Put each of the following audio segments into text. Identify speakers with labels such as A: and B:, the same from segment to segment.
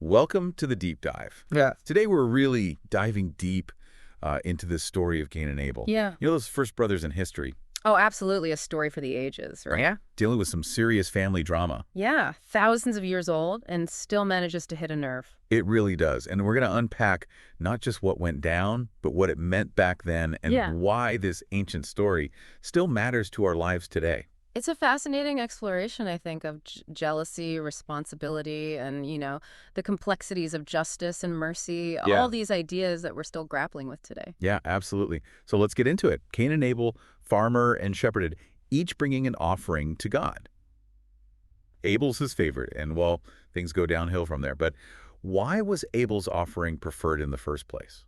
A: Welcome to the deep dive.
B: Yeah.
A: Today we're really diving deep into this story of Cain and Abel.
B: Yeah.
A: You know, those first brothers in history.
B: Oh, absolutely. A story for the ages, right?
A: Yeah. Dealing with some serious family drama.
B: Yeah. Thousands of years old and still manages to hit a nerve.
A: It really does. And we're going to unpack not just what went down, but what it meant back then and why this ancient story still matters to our lives today.
B: It's a fascinating exploration, I think, of jealousy, responsibility, and, the complexities of justice and mercy, all these ideas that we're still grappling with today.
A: Yeah, absolutely. So let's get into it. Cain and Abel, farmer and shepherded, each bringing an offering to God. Abel's his favorite, and, well, things go downhill from there. But why was Abel's offering preferred in the first place?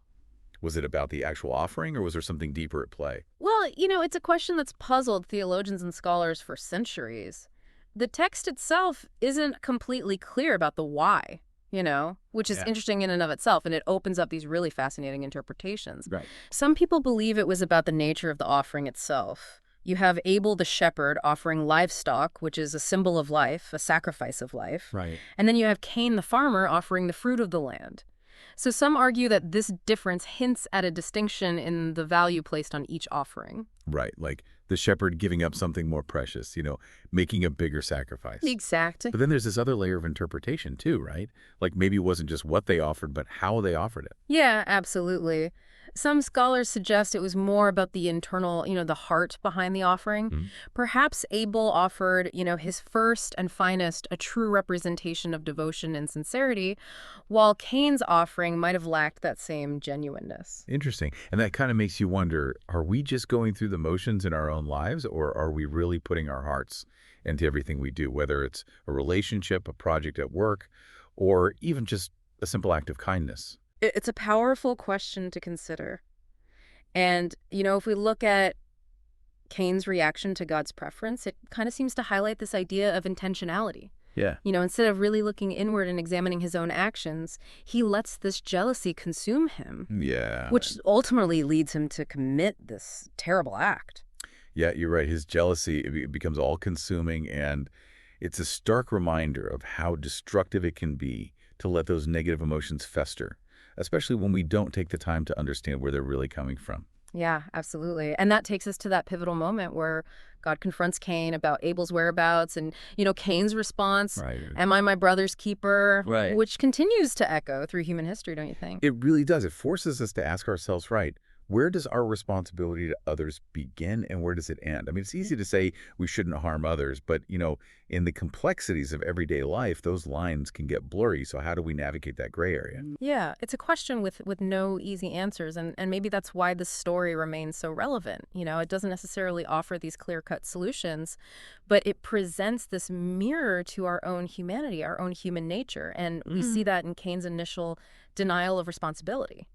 A: Was it about the actual offering, or was there something deeper at play?
B: Well, it's a question that's puzzled theologians and scholars for centuries. The text itself isn't completely clear about the why, which is interesting in and of itself, and it opens up these really fascinating interpretations.
A: Right.
B: Some people believe it was about the nature of the offering itself. You have Abel the shepherd offering livestock, which is a symbol of life, a sacrifice of life.
A: Right.
B: And then you have Cain the farmer offering the fruit of the land. So some argue that this difference hints at a distinction in the value placed on each offering.
A: Right, like the shepherd giving up something more precious, making a bigger sacrifice.
B: Exactly.
A: But then there's this other layer of interpretation too, right? Like maybe it wasn't just what they offered, but how they offered it.
B: Yeah, absolutely. Some scholars suggest it was more about the internal, the heart behind the offering.
A: Mm-hmm.
B: Perhaps Abel offered, his first and finest, a true representation of devotion and sincerity, while Cain's offering might have lacked that same genuineness.
A: Interesting. And that kind of makes you wonder, are we just going through the motions in our own lives, or are we really putting our hearts into everything we do, whether it's a relationship, a project at work, or even just a simple act of kindness?
B: It's a powerful question to consider. And, if we look at Cain's reaction to God's preference, it kind of seems to highlight this idea of intentionality.
A: Yeah.
B: Instead of really looking inward and examining his own actions, he lets this jealousy consume him.
A: Yeah.
B: Which ultimately leads him to commit this terrible act.
A: Yeah, you're right. His jealousy it becomes all-consuming, and it's a stark reminder of how destructive it can be to let those negative emotions fester, especially when we don't take the time to understand where they're really coming from.
B: Yeah, absolutely. And that takes us to that pivotal moment where God confronts Cain about Abel's whereabouts and, Cain's response,
A: Right.
B: am I my brother's keeper?
A: Right.
B: Which continues to echo through human history, don't you think?
A: It really does. It forces us to ask ourselves, right, where does our responsibility to others begin and where does it end? I mean, it's easy to say we shouldn't harm others, but, in the complexities of everyday life, those lines can get blurry. So how do we navigate that gray area?
B: Yeah, it's a question with no easy answers. And maybe that's why this story remains so relevant. It doesn't necessarily offer these clear-cut solutions, but it presents this mirror to our own humanity, our own human nature. And we see that in Cain's initial denial of responsibility.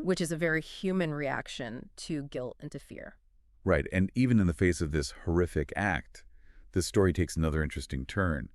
B: Which is a very human reaction to guilt and to fear.
A: Right. And even in the face of this horrific act, the story takes another interesting turn.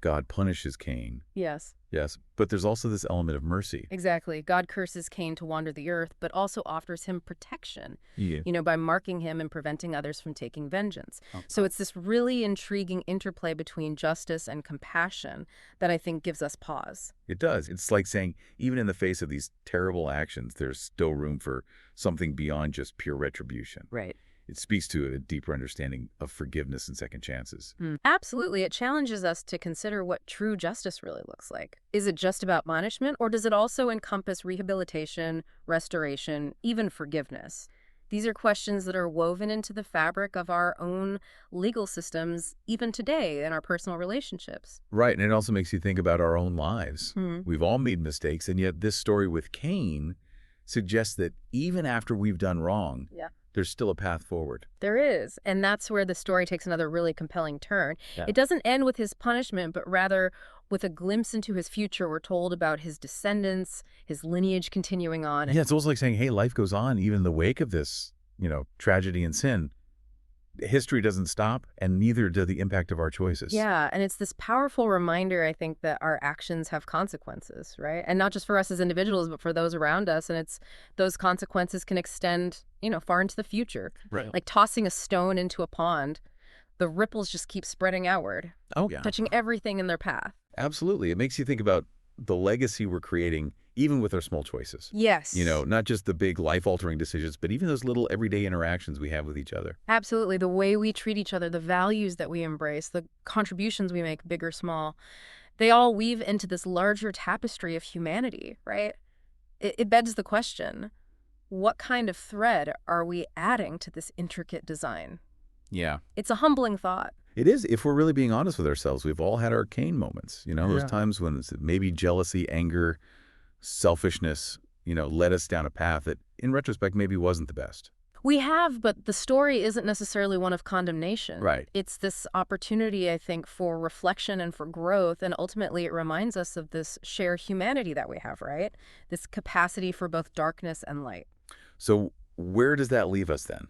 A: God punishes Cain.
B: Yes.
A: Yes. But there's also this element of mercy.
B: Exactly. God curses Cain to wander the earth, but also offers him protection,
A: Yeah.
B: by marking him and preventing others from taking vengeance. So it's this really intriguing interplay between justice and compassion that I think gives us pause.
A: It does. It's like saying, even in the face of these terrible actions, there's still room for something beyond just pure retribution.
B: Right.
A: It speaks to a deeper understanding of forgiveness and second chances.
B: Absolutely. It challenges us to consider what true justice really looks like. Is it just about punishment, or does it also encompass rehabilitation, restoration, even forgiveness? These are questions that are woven into the fabric of our own legal systems, even today, in our personal relationships.
A: Right. And it also makes you think about our own lives. We've all made mistakes, and yet this story with Cain suggests that even after we've done wrong, there's still a path forward.
B: There is. And that's where the story takes another really compelling turn.
A: Yeah.
B: It doesn't end with his punishment, but rather with a glimpse into his future. We're told about his descendants, his lineage continuing on.
A: Yeah, it's almost like saying, hey, life goes on even in the wake of this, tragedy and sin. History doesn't stop, and neither do the impact of our choices.
B: Yeah, and it's this powerful reminder, I think, that our actions have consequences, right? And not just for us as individuals, but for those around us. And those consequences can extend, far into the future.
A: Right.
B: Like tossing a stone into a pond, the ripples just keep spreading outward,
A: Oh, yeah.
B: touching everything in their path.
A: Absolutely. It makes you think about the legacy we're creating even with our small choices.
B: Yes.
A: Not just the big life-altering decisions, but even those little everyday interactions we have with each other.
B: Absolutely. The way we treat each other, the values that we embrace, the contributions we make, big or small, they all weave into this larger tapestry of humanity, right? It begs the question, what kind of thread are we adding to this intricate design?
A: Yeah.
B: It's a humbling thought.
A: It is, if we're really being honest with ourselves. We've all had our Cain moments, those
C: Yeah.
A: times when it's maybe jealousy, anger, selfishness, led us down a path that, in retrospect, maybe wasn't the best.
B: We have, but the story isn't necessarily one of condemnation.
A: Right.
B: It's this opportunity, I think, for reflection and for growth, and ultimately it reminds us of this shared humanity that we have, right? This capacity for both darkness and light.
A: So where does that leave us then?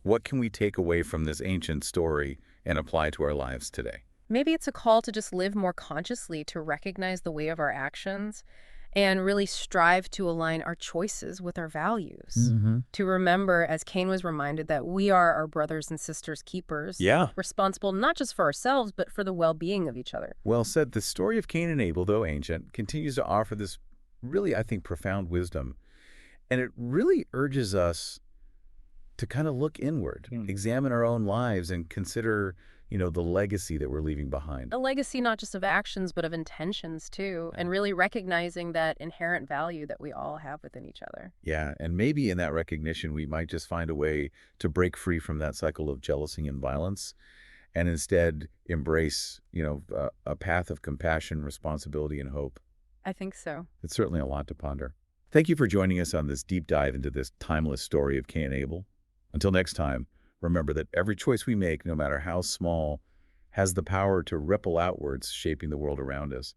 A: What can we take away from this ancient story and apply to our lives today?
B: Maybe it's a call to just live more consciously, to recognize the way of our actions, and really strive to align our choices with our values.
C: Mm-hmm.
B: To remember, as Cain was reminded, that we are our brothers and sisters' keepers,
A: Yeah.
B: responsible not just for ourselves, but for the well-being of each other.
A: Well said. The story of Cain and Abel, though ancient, continues to offer this really, I think, profound wisdom. And it really urges us to kind of look inward, examine our own lives, and consider, the legacy that we're leaving behind.
B: A legacy not just of actions, but of intentions, too, and really recognizing that inherent value that we all have within each other.
A: Yeah, and maybe in that recognition, we might just find a way to break free from that cycle of jealousy and violence and instead embrace, a path of compassion, responsibility, and hope.
B: I think so.
A: It's certainly a lot to ponder. Thank you for joining us on this deep dive into this timeless story of Cain and Abel. Until next time, remember that every choice we make, no matter how small, has the power to ripple outwards, shaping the world around us.